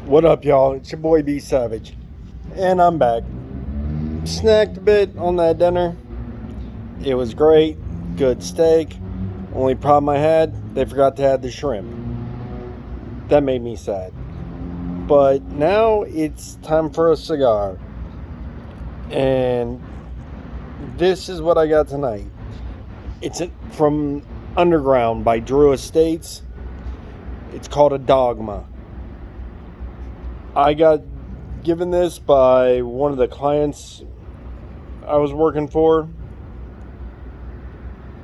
What up, y'all? It's your boy B Savage, and I'm back. Snacked a bit on that dinner. It was great, good steak. Only problem I had, they forgot to add the shrimp. That made me sad. But now it's time for a cigar, and this is what I got tonight. It's from Underground by Drew Estates. It's called a Dogma. I got given this by one of the clients I was working for.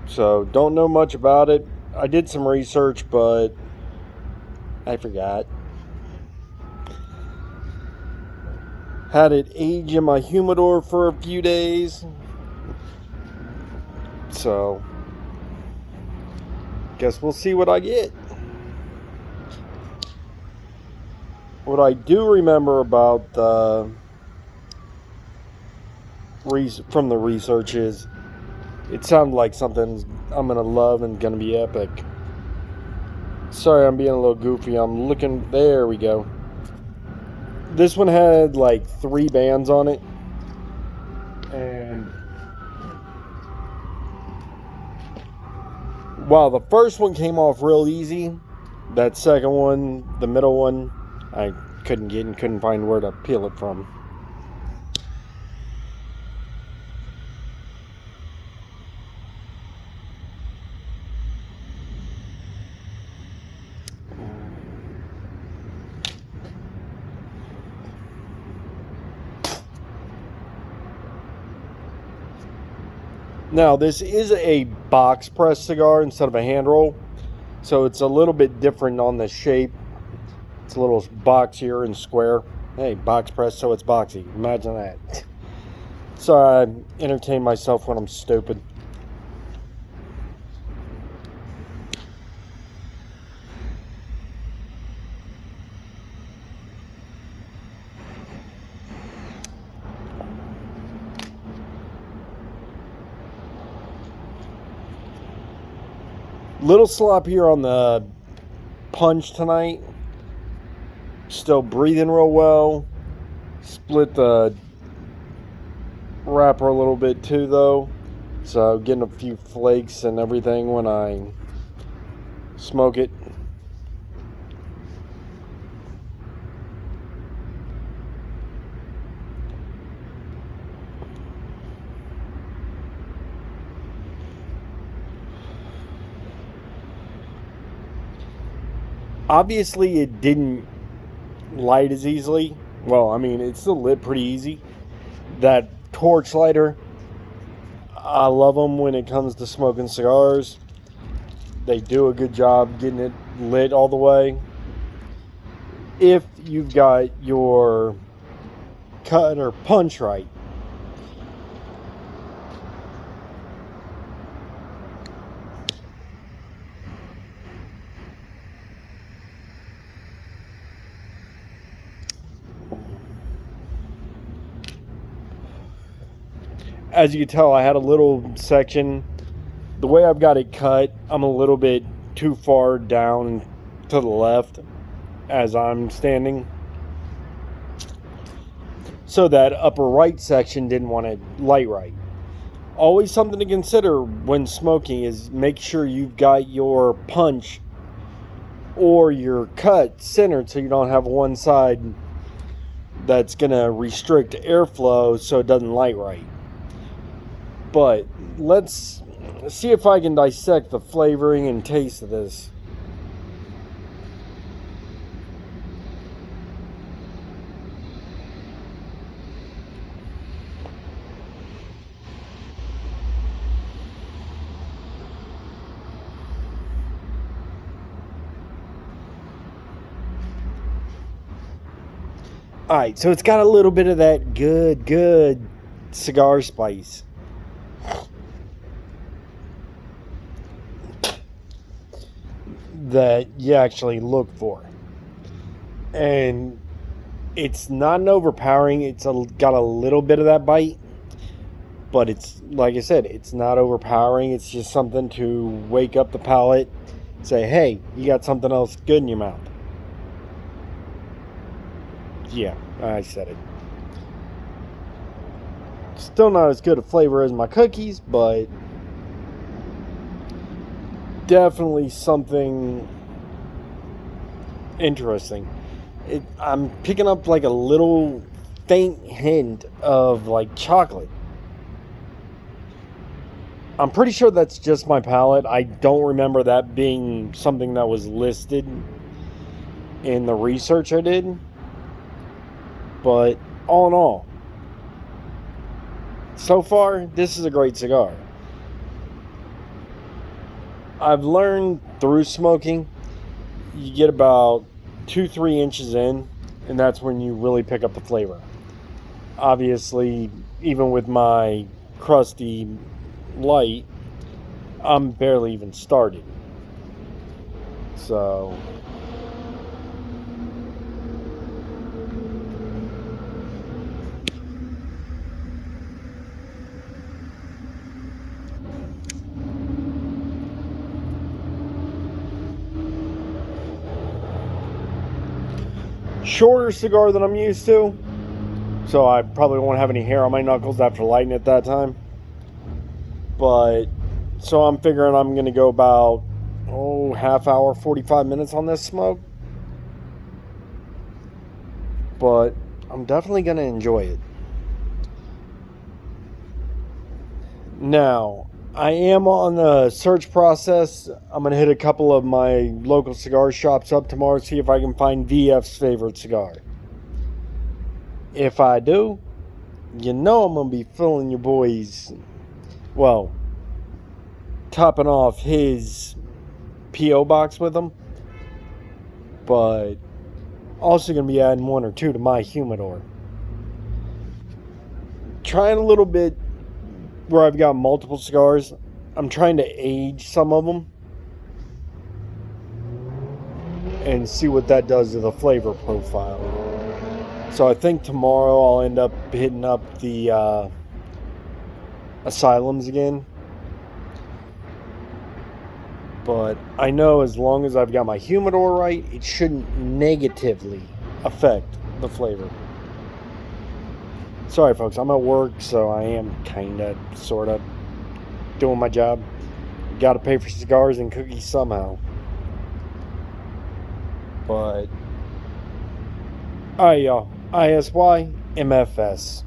So, don't know much about it. I did some research, but I forgot. Had it age in my humidor for a few days. So, guess we'll see what I get. What I do remember about from the research is it sounded like something I'm going to love and going to be epic. Sorry, I'm being a little goofy. I'm looking. There we go. This one had like 3 bands on it. And while the first one came off real easy, that second one, the middle one, I couldn't get and couldn't find where to peel it from. Now, this is a box press cigar instead of a hand roll, so it's a little bit different on the shape. It's a little boxier and square. Hey, box press, so it's boxy. Imagine that. Sorry, I entertain myself when I'm stupid. Little sloppier on the punch tonight. Still breathing real well. Split the wrapper a little bit too, though. So getting a few flakes and everything when I smoke it. Obviously, it didn't light as easily. Well, I mean, it still lit pretty easy. That torch lighter, I love them when it comes to smoking cigars. They do a good job getting it lit all the way. If you've got your cut or punch right. As you can tell, I had a little section. The way I've got it cut, I'm a little bit too far down to the left as I'm standing. So that upper right section didn't want to light right. Always something to consider when smoking is make sure you've got your punch or your cut centered so you don't have one side that's going to restrict airflow so it doesn't light right. But let's see if I can dissect the flavoring and taste of this. Alright, so it's got a little bit of that good cigar spice. That you actually look for. And it's not an overpowering, got a little bit of that bite. But it's, like I said, it's not overpowering. It's just something to wake up the palate. Say, hey, you got something else good in your mouth. Yeah, I said it. Still not as good a flavor as my cookies, but definitely something interesting. I'm picking up like a little faint hint of like chocolate. I'm pretty sure that's just my palate. I don't remember that being something that was listed in the research I did. But all in all, so far, this is a great cigar. I've learned through smoking, you get about 2-3 inches in, and that's when you really pick up the flavor. Obviously, even with my crusty light, I'm barely even started. So shorter cigar than I'm used to, so I probably won't have any hair on my knuckles after lighting it that time. But so I'm figuring I'm gonna go about half hour, 45 minutes on this smoke. But I'm definitely gonna enjoy it. Now, I am on the search process. I'm gonna hit a couple of my local cigar shops up tomorrow, see if I can find VF's favorite cigar. If I do, you know I'm gonna be filling your boys, well, topping off his P.O. box with them, but also gonna be adding 1 or 2 to my humidor. Trying a little bit where I've got multiple cigars. I'm trying to age some of them and see what that does to the flavor profile. So I think tomorrow I'll end up hitting up the Asylums again. But I know as long as I've got my humidor right, it shouldn't negatively affect the flavor. Sorry folks, I'm at work, so I am kinda, sorta doing my job. Gotta pay for cigars and cookies somehow. But alright y'all, ISY MFS.